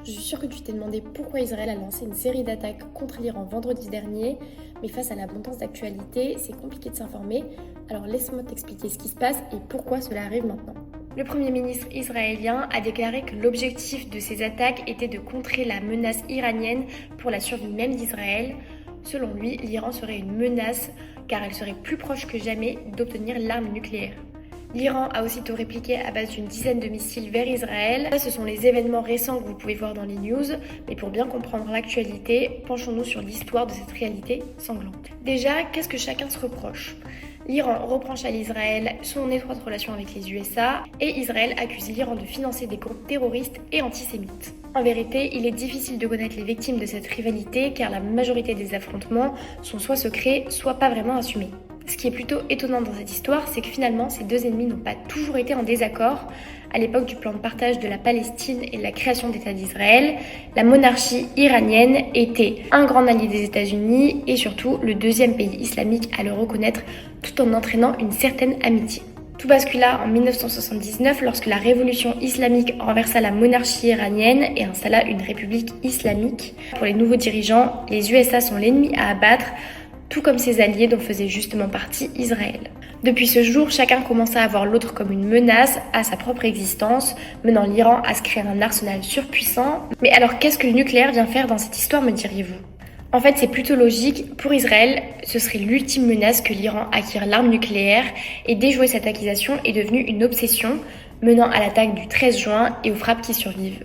Je suis sûre que tu t'es demandé pourquoi Israël a lancé une série d'attaques contre l'Iran vendredi dernier, mais face à l'abondance d'actualités, c'est compliqué de s'informer, alors laisse-moi t'expliquer ce qui se passe et pourquoi cela arrive maintenant. Le Premier ministre israélien a déclaré que l'objectif de ces attaques était de contrer la menace iranienne pour la survie même d'Israël. Selon lui, l'Iran serait une menace car elle serait plus proche que jamais d'obtenir l'arme nucléaire. L'Iran a aussitôt répliqué à base d'une dizaine de missiles vers Israël. Ce sont les événements récents que vous pouvez voir dans les news, mais pour bien comprendre l'actualité, penchons-nous sur l'histoire de cette réalité sanglante. Déjà, qu'est-ce que chacun se reproche ? L'Iran reproche à l'Israël son étroite relation avec les USA et Israël accuse l'Iran de financer des groupes terroristes et antisémites. En vérité, il est difficile de connaître les victimes de cette rivalité car la majorité des affrontements sont soit secrets, soit pas vraiment assumés. Ce qui est plutôt étonnant dans cette histoire, c'est que finalement, ces deux ennemis n'ont pas toujours été en désaccord. À l'époque du plan de partage de la Palestine et de la création d'État d'Israël, la monarchie iranienne était un grand allié des États-Unis et surtout le deuxième pays islamique à le reconnaître tout en entraînant une certaine amitié. Tout bascula en 1979 lorsque la révolution islamique renversa la monarchie iranienne et installa une république islamique. Pour les nouveaux dirigeants, les USA sont l'ennemi à abattre, tout comme ses alliés dont faisait justement partie Israël. Depuis ce jour, chacun commença à voir l'autre comme une menace à sa propre existence, menant l'Iran à se créer un arsenal surpuissant. Mais alors qu'est-ce que le nucléaire vient faire dans cette histoire, me diriez-vous ? En fait, c'est plutôt logique. Pour Israël, ce serait l'ultime menace que l'Iran acquiert l'arme nucléaire et déjouer cette accusation est devenue une obsession, menant à l'attaque du 13 juin et aux frappes qui survivent.